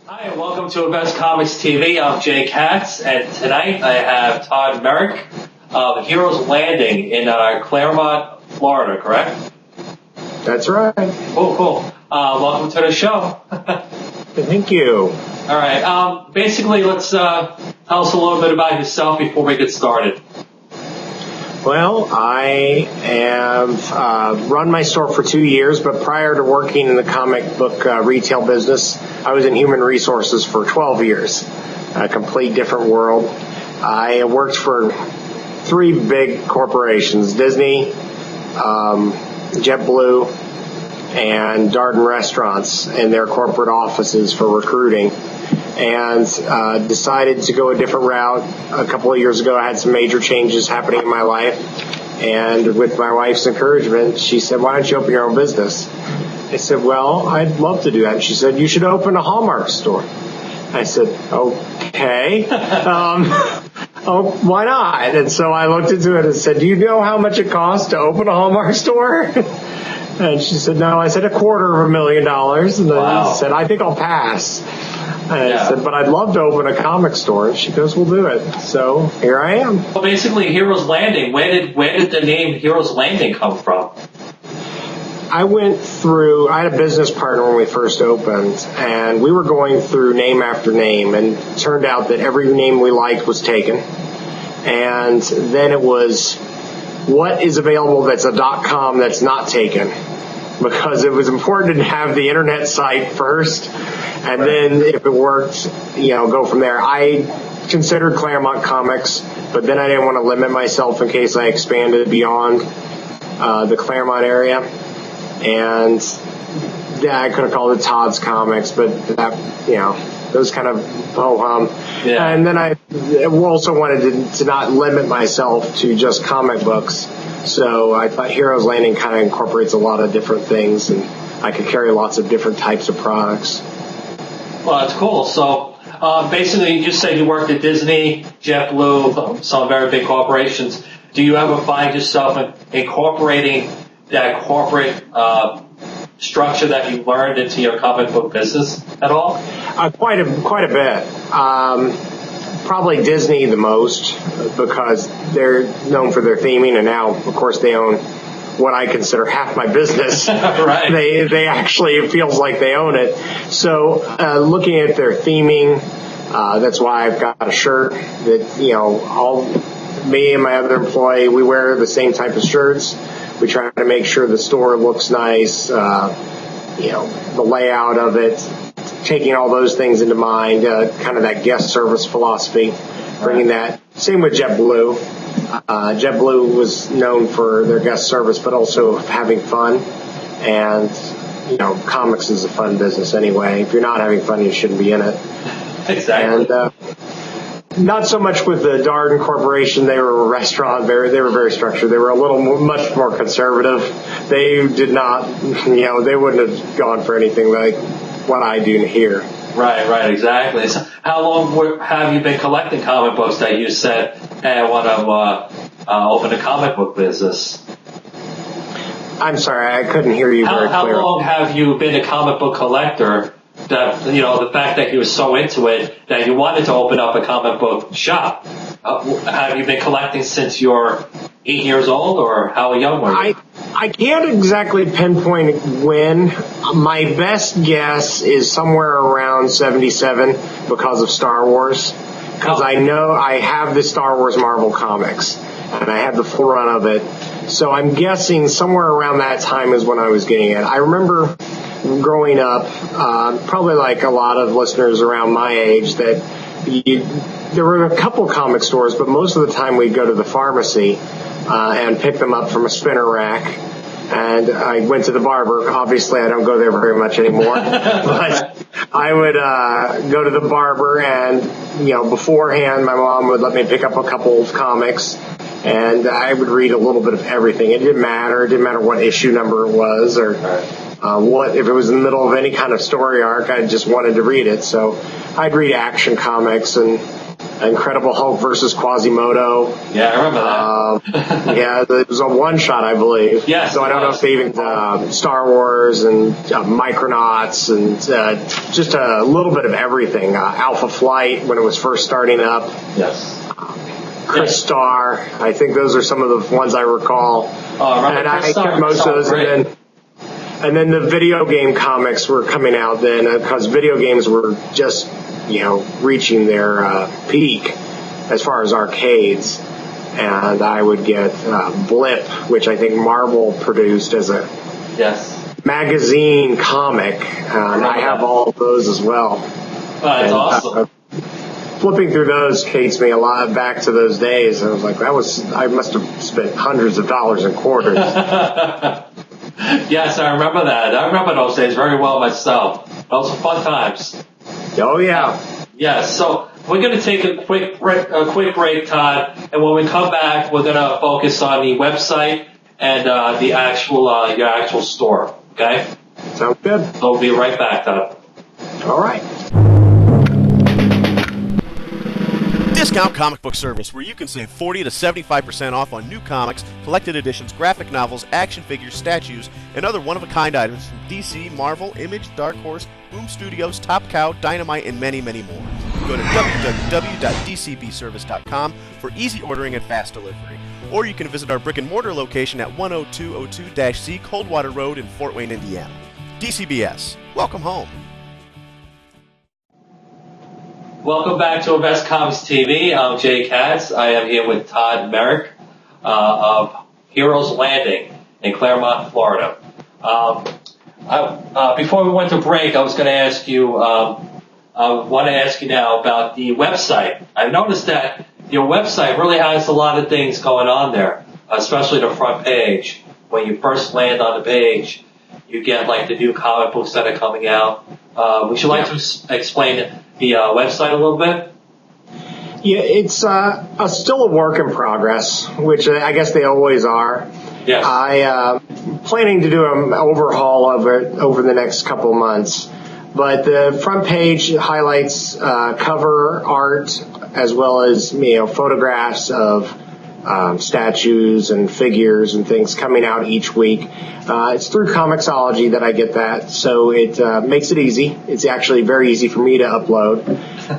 Hi, and welcome to InvestComics TV. I'm Jay Katz, and tonight I have Todd Merrick of Heroes Landing in Claremont, Florida, correct? That's right. Cool. Welcome to the show. Thank you. All right. Basically, let's tell us a little bit about yourself before we get started. Well, I have run my store for 2 years, but prior to working in the comic book retail business, I was in human resources for 12 years, a complete different world. I worked for 3 big corporations, Disney, JetBlue, and Darden Restaurants in their corporate offices for recruiting, and decided to go a different route. A couple of years ago, I had some major changes happening in my life, and with my wife's encouragement, she said, "Why don't you open your own business?" I said, "Well, I'd love to do that." And she said, "You should open a Hallmark store." I said, "Okay." Oh, why not? And so I looked into it and said, "Do you know how much it costs to open a Hallmark store?" And she said, "No." I said, $250,000. And then I said, "I think I'll pass." And I said, "But I'd love to open a comic store." And she goes, "We'll do it." So here I am. Well, basically, Heroes Landing. Where did the name Heroes Landing come from? I had a business partner when we first opened, and we were going through name after name, and it turned out that every name we liked was taken. And then it was, what is available that's a .com that's not taken? Because it was important to have the internet site first, and then if it worked, go from there. I considered Claremont Comics, but then I didn't want to limit myself in case I expanded beyond the Claremont area. And I could have called it Todd's Comics, but that, those kind of ho-hum. Yeah. And then I also wanted to not limit myself to just comic books. So I thought Heroes Landing kind of incorporates a lot of different things, and I could carry lots of different types of products. Well, that's cool. So basically, you just said you worked at Disney, JetBlue, some very big corporations. Do you ever find yourself incorporating that corporate structure that you learned into your comic book business at all? Quite a bit. Probably Disney the most, because they're known for their theming, and now, of course, they own what I consider half my business. Right. They actually, it feels like they own it. So looking at their theming, that's why I've got a shirt that, me and my other employee, we wear the same type of shirts. We try to make sure the store looks nice, the layout of it, taking all those things into mind, kind of that guest service philosophy, bringing that. Same with JetBlue. JetBlue was known for their guest service, but also having fun. And, comics is a fun business anyway. If you're not having fun, you shouldn't be in it. Exactly. And, not so much with the Darden Corporation. They were a restaurant. They were very structured. They were much more conservative. They did not, they wouldn't have gone for anything like what I do here. Right, exactly. So how long have you been collecting comic books that you said, "Hey, I want to open a comic book business"? I'm sorry, I couldn't hear you very clearly. How long have you been a comic book collector? That, the fact that you were so into it that you wanted to open up a comic book shop. Have you been collecting since you're 8 years old, or how young were you? I can't exactly pinpoint when. My best guess is somewhere around 77 because of Star Wars. Because I know I have the Star Wars Marvel comics, and I had the full run of it. So I'm guessing somewhere around that time is when I was getting it. I remember growing up, probably like a lot of listeners around my age, that there were a couple comic stores, but most of the time we'd go to the pharmacy and pick them up from a spinner rack. And I went to the barber. Obviously, I don't go there very much anymore. But I would go to the barber, and beforehand, my mom would let me pick up a couple of comics, and I would read a little bit of everything. It didn't matter. It didn't matter what issue number it was, or if it was in the middle of any kind of story arc. I just wanted to read it. So I'd read Action Comics and Incredible Hulk versus Quasimodo. Yeah, I remember that. Yeah, it was a one-shot, I believe. Yes, so I don't know if they even Star Wars and Micronauts and just a little bit of everything. Alpha Flight when it was first starting up. Yes. Chris Starr. I think those are some of the ones I recall. And I kept most of those. And then the video game comics were coming out then because video games were just, reaching their peak as far as arcades. And I would get Blip, which I think Marvel produced as a magazine comic. And I have all of those as well. That's awesome. Flipping through those takes me a lot back to those days. I was like, I must have spent hundreds of dollars in quarters. Yes, I remember that. I remember those days very well myself. Those were fun times. Oh, yeah. Yes, so we're going to take a quick break, Todd, and when we come back, we're going to focus on the website and the actual your actual store, okay? Sounds good. So we'll be right back, Todd. All right. Discount Comic Book Service, where you can save 40 to 75% off on new comics, collected editions, graphic novels, action figures, statues, and other one-of-a-kind items from DC, Marvel, Image, Dark Horse, Boom Studios, Top Cow, Dynamite, and many, many more. Go to www.dcbservice.com for easy ordering and fast delivery. Or you can visit our brick-and-mortar location at 10202-C Coldwater Road in Fort Wayne, Indiana. DCBS. Welcome home. Welcome back to InvestComics TV. I'm Jay Katz. I am here with Todd Merrick of Heroes Landing in Claremont, Florida. Before we went to break, I was going to ask you, I want to ask you now about the website. I've noticed that your website really has a lot of things going on there, especially the front page. When you first land on the page, you get like the new comic books that are coming out. Would you like to explain the website a little bit? Yeah, it's still a work in progress, which I guess they always are. Yes. I planning to do an overhaul of it over the next couple of months. But the front page highlights cover art as well as photographs of statues and figures and things coming out each week. It's through Comixology that I get that, so it makes it easy. It's actually very easy for me to upload,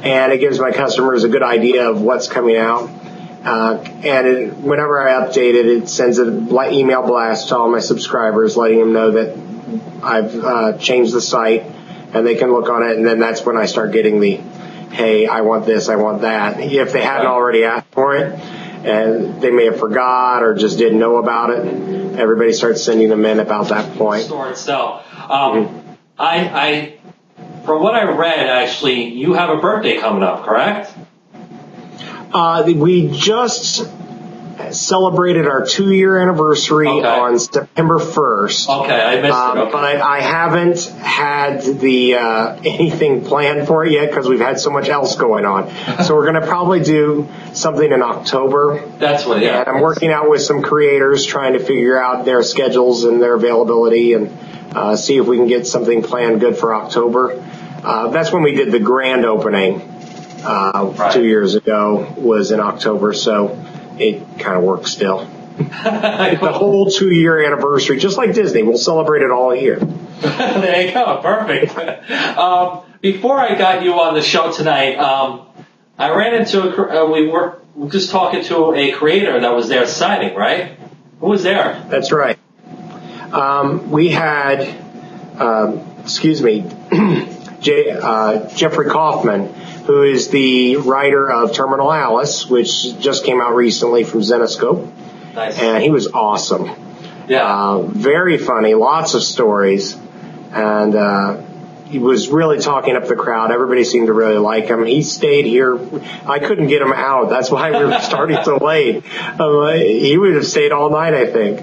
and it gives my customers a good idea of what's coming out. Whenever I update it, it sends an email blast to all my subscribers, letting them know that I've changed the site, and they can look on it, and then that's when I start getting the, hey, I want this, I want that. If they hadn't already asked for it, and they may have forgot or just didn't know about it, everybody starts sending them in about that point. Store itself. I from what I read, actually, you have a birthday coming up, correct? We just celebrated our 2-year anniversary on September 1st. Okay, I missed it. Okay. But I haven't had the anything planned for it yet because we've had so much else going on. So we're going to probably do something in October. That's what, yeah. And I'm working out with some creators trying to figure out their schedules and their availability and see if we can get something planned good for October. That's when we did the grand opening 2 years ago was in October, so it kind of works still. The whole 2-year anniversary, just like Disney, we'll celebrate it all year. There you go, perfect. Before I got you on the show tonight, I ran into we were just talking to a creator that was there signing, right? Who was there? That's right. We had, Jeffrey Kaufman, who is the writer of Terminal Alice, which just came out recently from Zenoscope. Nice. And he was awesome. Yeah. Very funny, lots of stories. And he was really talking up the crowd. Everybody seemed to really like him. He stayed here. I couldn't get him out. That's why we were starting so late. He would have stayed all night, I think.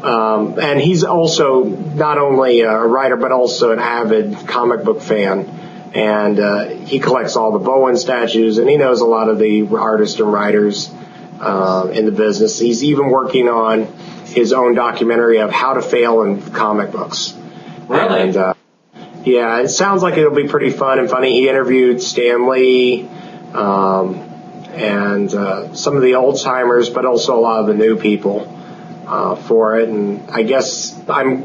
And he's also not only a writer, but also an avid comic book fan. And he collects all the Bowen statues, and he knows a lot of the artists and writers in the business. He's even working on his own documentary of how to fail in comic books. Really? And, yeah, it sounds like it'll be pretty fun and funny. He interviewed Stan Lee, and some of the old timers, but also a lot of the new people for it. And I guess I'm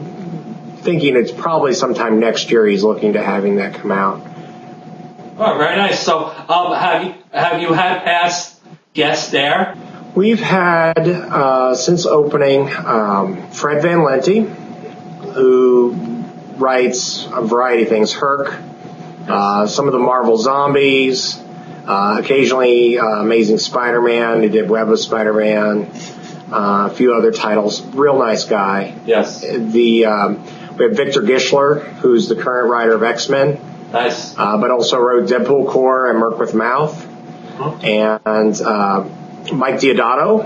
thinking it's probably sometime next year he's looking to having that come out. Oh, very nice. So, have you had past guests there? We've had, since opening, Fred Van Lente, who writes a variety of things, Herc, some of the Marvel Zombies, occasionally Amazing Spider-Man, who did Web of Spider-Man, a few other titles. Real nice guy. Yes. We have Victor Gischler, who's the current writer of X-Men. Nice. But also wrote Deadpool Corps and Merc with Mouth. And Mike Diodato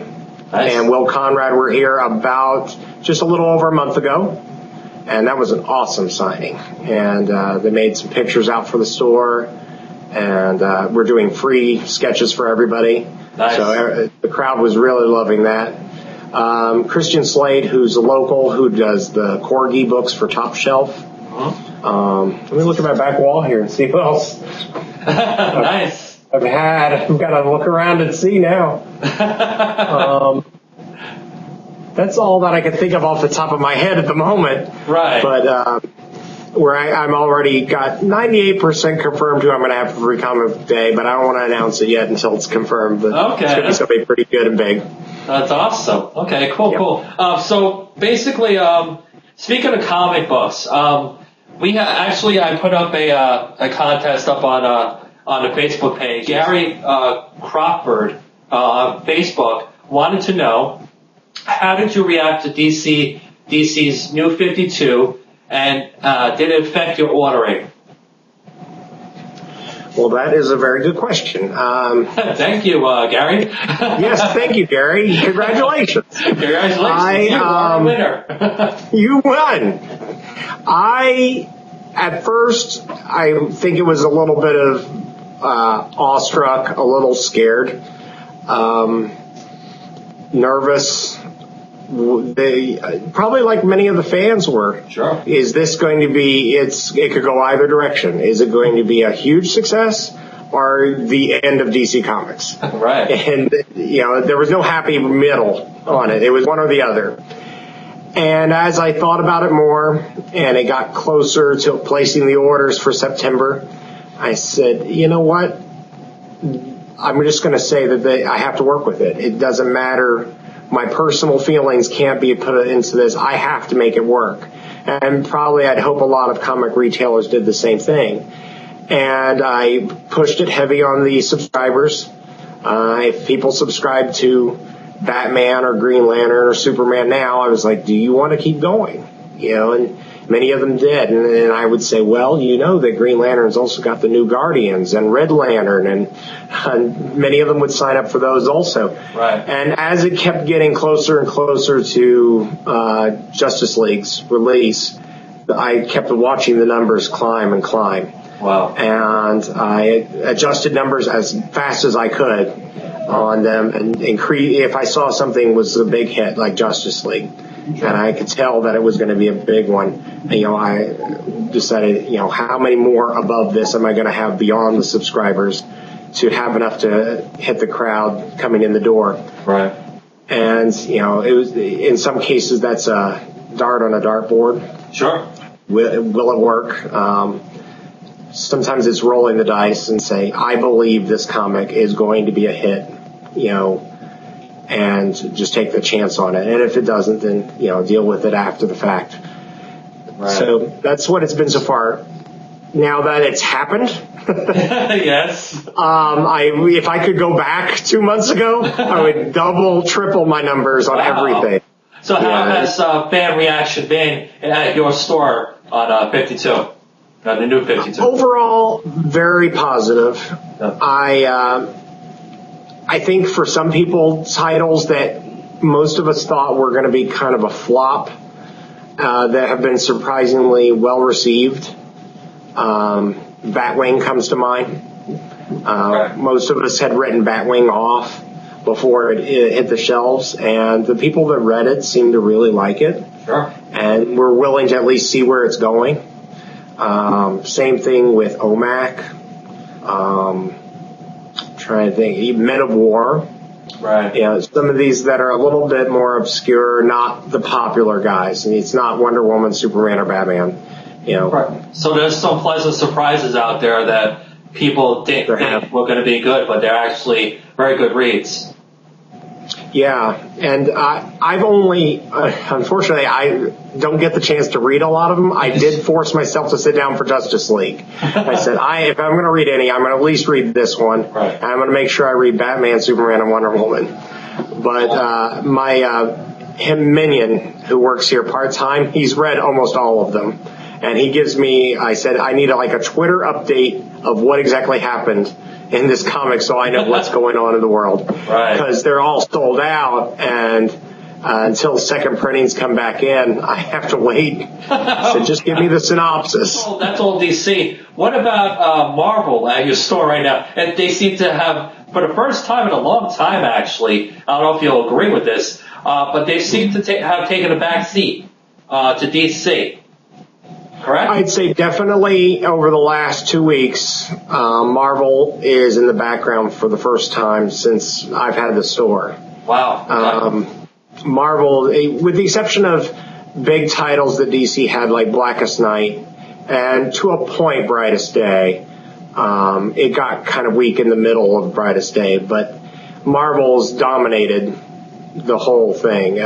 and Will Conrad were here about just a little over a month ago. And that was an awesome signing. And they made some pictures out for the store. And we're doing free sketches for everybody. Nice. So the crowd was really loving that. Christian Slade, who's a local, who does the Corgi books for Top Shelf. Let me look at my back wall here and see what else Nice. I've had. I've got to look around and see now. That's all that I can think of off the top of my head at the moment. Right. But where I'm already got 98% confirmed who I'm going to have for Free Comic Day, but I don't want to announce it yet until it's confirmed. But Okay. It's going to be something pretty good and big. That's awesome. Okay, cool, Yep. cool. So basically, speaking of comic books, I put up a contest up on the Facebook page. Gary Crockford on Facebook wanted to know, how did you react to DC's New 52, and did it affect your ordering? Well, that is a very good question. Thank you, Gary. Yes, thank you, Gary. Congratulations. Congratulations. You are a winner. You won. At first, I think it was a little bit of awestruck, a little scared, nervous. They probably, like many of the fans were. Sure. Is this going to be? It could go either direction. Is it going to be a huge success or the end of DC Comics? Right. And there was no happy middle on it. It was one or the other. And as I thought about it more, and it got closer to placing the orders for September, I said, you know what? I'm just going to say that I have to work with it. It doesn't matter. My personal feelings can't be put into this. I have to make it work. And probably I'd hope a lot of comic retailers did the same thing. And I pushed it heavy on the subscribers. If people subscribe to Batman or Green Lantern or Superman now, I was like, do you want to keep going? And many of them did. And I would say, well, that Green Lantern's also got the new Guardians and Red Lantern, and many of them would sign up for those also. Right. And as it kept getting closer and closer to Justice League's release, I kept watching the numbers climb and climb. Wow. And I adjusted numbers as fast as I could on them, and if I saw something was a big hit like Justice League, and I could tell that it was going to be a big one, and, I decided, how many more above this am I going to have beyond the subscribers to have enough to hit the crowd coming in the door. Right. And, it was, in some cases that's a dart on a dartboard. Sure. Will it work? Sometimes it's rolling the dice and say, I believe this comic is going to be a hit, and just take the chance on it. And if it doesn't, then, deal with it after the fact. Right. So that's what it's been so far. Now that it's happened, yes. If I could go back 2 months ago, I would double, triple my numbers on everything. So how has fan reaction been at your store on 52? The new 52. Overall, very positive. Yeah. I think for some people, titles that most of us thought were going to be kind of a flop, that have been surprisingly well received. Batwing comes to mind. Most of us had written Batwing off before it hit the shelves, and the people that read it seemed to really like it. Sure. And were willing to at least see where it's going. Same thing with OMAC. trying to think, Men of War. Right. You know, some of these that are a little bit more obscure, not the popular guys. And it's not Wonder Woman, Superman, or Batman. You know. Right. So there's some pleasant surprises out there that people think were going to be good, but they're actually very good reads. Yeah, and I've only, unfortunately, I don't get the chance to read a lot of them. I did force myself to sit down for Justice League. I said, if I'm going to read any, I'm going to at least read this one. Right. And I'm going to make sure I read Batman, Superman, and Wonder Woman. But my minion, who works here part-time, he's read almost all of them. And he gives me, I said, I need a Twitter update of what exactly happened in this comic so I know what's going on in the world. Right. Because they're all sold out, and until second printings come back in, I have to wait. So just give me the synopsis. That's all DC. What about Marvel at your store right now? And they seem to have, for the first time in a long time actually, I don't know if you'll agree with this, but they seem to have taken a back seat to DC. Correct? I'd say definitely over the last 2 weeks, Marvel is in the background for the first time since I've had the store. Wow. Marvel, with the exception of big titles that DC had like Blackest Night and to a point Brightest Day, it got kind of weak in the middle of Brightest Day, but Marvel's dominated the whole thing.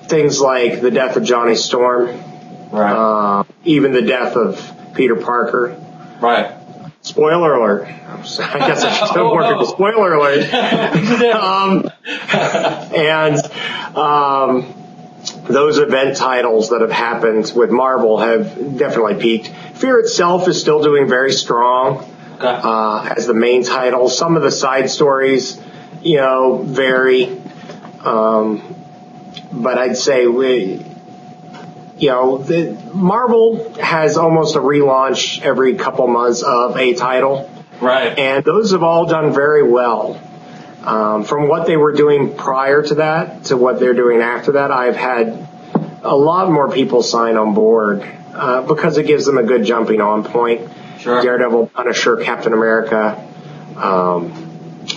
Things like the death of Johnny Storm. Right. Even the death of Peter Parker. Right. Spoiler alert. I guess I should have worked with the spoiler alert. Those event titles that have happened with Marvel have definitely peaked. Fear itself is still doing very strong as the main title. Some of the side stories, vary. But I'd say Marvel has almost a relaunch every couple months of a title. Right. And those have all done very well. From what they were doing prior to that to what they're doing after that, I've had a lot more people sign on board because it gives them a good jumping on point. Sure. Daredevil, Punisher, Captain America. I'm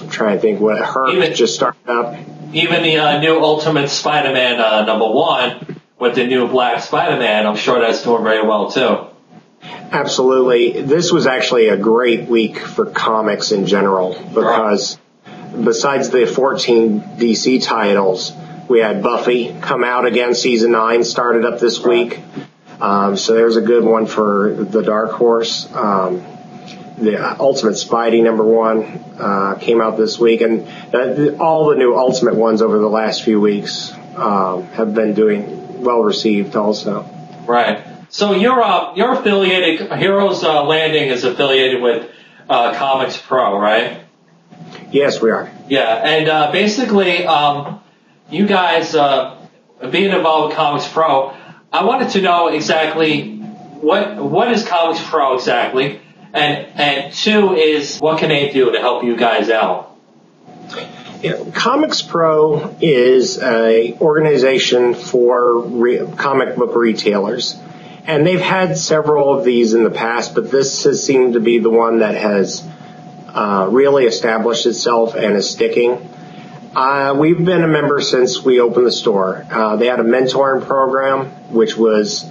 trying to think what Herc just started up. Even the new Ultimate Spider-Man #1 with the new Black Spider-Man, I'm sure that's doing very well too. Absolutely. This was actually a great week for comics in general because besides the 14 DC titles, we had Buffy come out again. Season 9 started up this week. So there's a good one for the Dark Horse. The Ultimate Spidey #1 came out this week, and all the new Ultimate ones over the last few weeks have been doing well received also. Right. So you're affiliated, Heroes Landing is affiliated with Comics Pro, right? Yes, we are. Yeah, and basically, you guys being involved with Comics Pro, I wanted to know exactly what is Comics Pro exactly, and two is what can they do to help you guys out? Comics Pro is a organization for comic book retailers, and they've had several of these in the past, but this has seemed to be the one that has really established itself and is sticking. We've been a member since we opened the store. They had a mentoring program, which was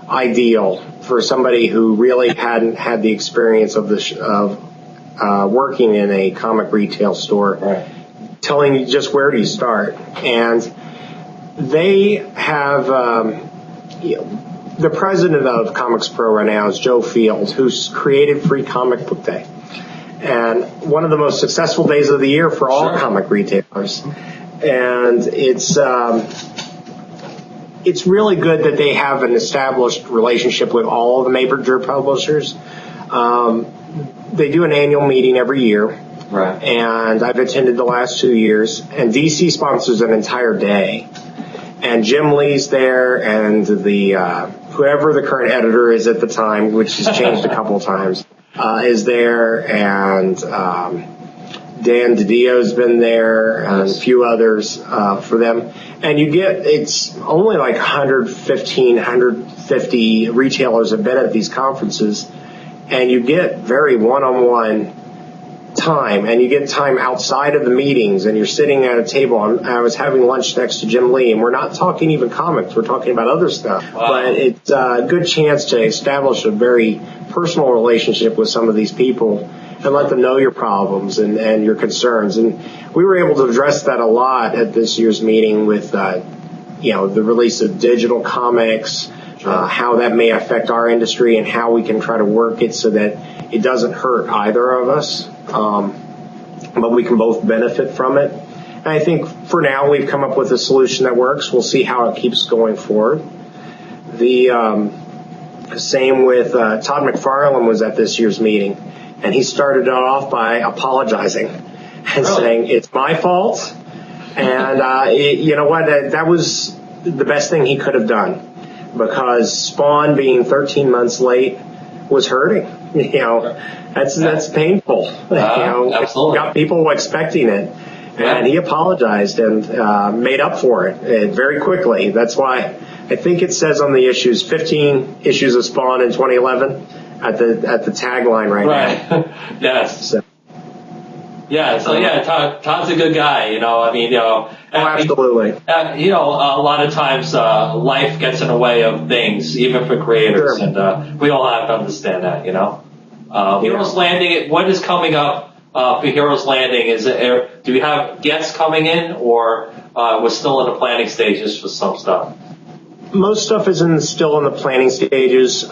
ideal for somebody who really hadn't had the experience of working in a comic retail store. Right. Telling you just where do you start. And they have, the president of Comics Pro right now is Joe Field, who's created Free Comic Book Day. And one of the most successful days of the year for all comic retailers. And it's really good that they have an established relationship with all of the major publishers. They do an annual meeting every year. Right. And I've attended the last 2 years, and DC sponsors an entire day. And Jim Lee's there, and the whoever the current editor is at the time, which has changed a couple of times, is there, and Dan DiDio's been there, and a few others for them. And it's only like 150 retailers have been at these conferences, and you get very one-on-one time, and you get time outside of the meetings, and you're sitting at a table. I was having lunch next to Jim Lee, and we're not talking even comics. We're talking about other stuff. Wow. But it's a good chance to establish a very personal relationship with some of these people and let them know your problems and your concerns. And we were able to address that a lot at this year's meeting with, the release of digital comics, how that may affect our industry and how we can try to work it so that it doesn't hurt either of us, but we can both benefit from it. And I think for now we've come up with a solution that works. We'll see how it keeps going forward. The same with Todd McFarlane was at this year's meeting, and he started it off by apologizing and saying, it's my fault. And you know what? That was the best thing he could have done, because Spawn being 13 months late was hurting. That's painful. Absolutely. Got people expecting it, and he apologized and made up for it very quickly. That's why I think it says on the issues 15 issues of Spawn in 2011 at the tagline right now. Yes. So. Todd's a good guy, absolutely. A lot of times life gets in the way of things, even for creators, and we all have to understand that, Heroes Landing, what is coming up for Heroes Landing? Do we have guests coming in, or we're still in the planning stages for some stuff? Most stuff is still in the planning stages.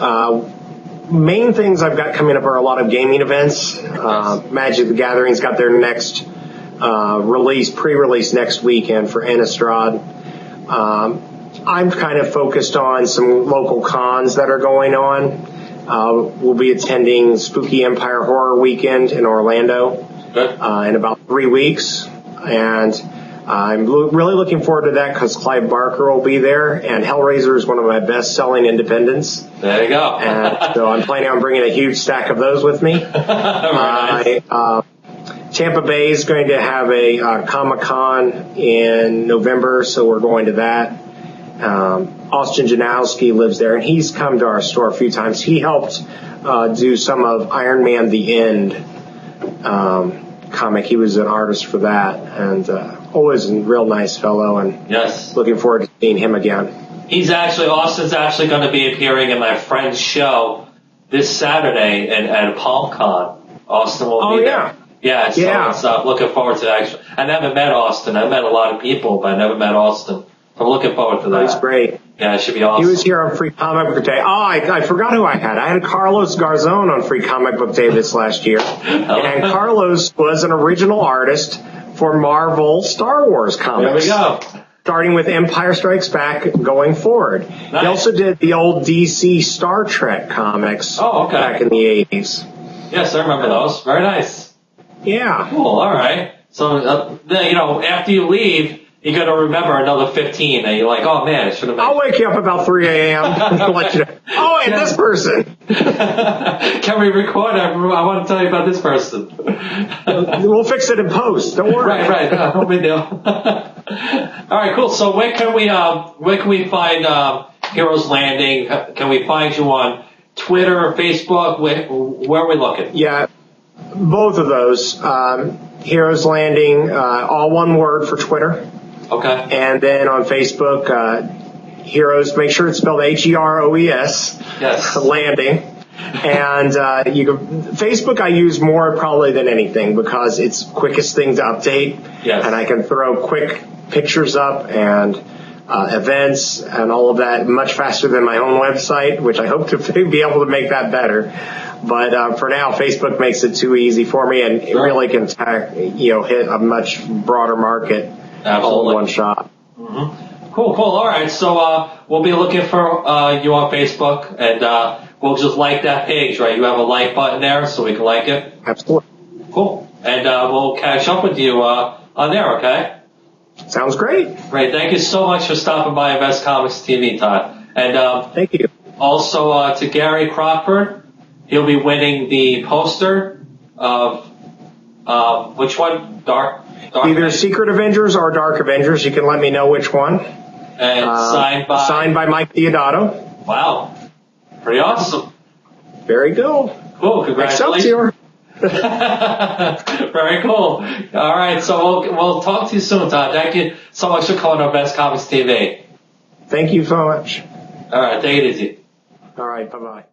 Main things I've got coming up are a lot of gaming events. Magic the Gathering's got their next pre-release next weekend for Innistrad. I'm kind of focused on some local cons that are going on. We'll be attending Spooky Empire Horror Weekend in Orlando in about 3 weeks, and I'm really looking forward to that because Clive Barker will be there, and Hellraiser is one of my best-selling independents. There you go. And so I'm planning on bringing a huge stack of those with me. Nice. Tampa Bay is going to have a Comic-Con in November, so we're going to that. Austin Janowski lives there, and he's come to our store a few times. He helped do some of Iron Man The End comic. He was an artist for that, and always a real nice fellow, and looking forward to seeing him again. Austin's actually going to be appearing in my friend's show this Saturday at PalmCon. Austin will be there. So looking forward to that. I never met Austin. I've met a lot of people, but I never met Austin. I'm looking forward to that. He's great. Yeah, it should be awesome. He was here on Free Comic Book Day. Oh, I forgot who I had. I had Carlos Garzon on Free Comic Book Day this last year. And Carlos was an original artist for Marvel Star Wars comics. There we go. Starting with Empire Strikes Back going forward. Nice. He also did the old DC Star Trek comics back in the 80s. Yes, I remember those. Very nice. Yeah. Cool, all right. So, after you leave, you're going to remember another 15, and you're like, oh, man, I should have... I'll wake you up about 3 a.m. and let you know. Oh, and this person. Can we record? I want to tell you about this person. We'll fix it in post. Don't worry. Right. No big deal. All right, cool. So where can we find Heroes Landing? Can we find you on Twitter or Facebook? Where are we looking? Yeah, both of those. Heroes Landing, all one word for Twitter. Okay. And then on Facebook, Heroes, make sure it's spelled Heroes. Yes. Landing. And Facebook I use more probably than anything because it's quickest thing to update. Yes. And I can throw quick pictures up and events and all of that much faster than my own website, which I hope to be able to make that better. But for now, Facebook makes it too easy for me, and it really can hit a much broader market all in one shot. Mm-hmm. Cool. All right. So we'll be looking for you on Facebook, and we'll just like that page, right? You have a like button there, so we can like it. Absolutely. Cool. And we'll catch up with you on there. Okay. Sounds great. Great. Thank you so much for stopping by InvestComics TV, Todd. And thank you. Also to Gary Crawford. He'll be winning the poster of which one? Dark Either Secret Avengers or Dark Avengers. You can let me know which one. And signed by Mike Deodato. Wow. Pretty awesome. Very cool. Cool. Congratulations. Excelsior. Very cool. All right, so we'll talk to you soon, Todd. Thank you so much for calling on InvestComics TV. Thank you so much. All right, take it easy. All right, bye-bye.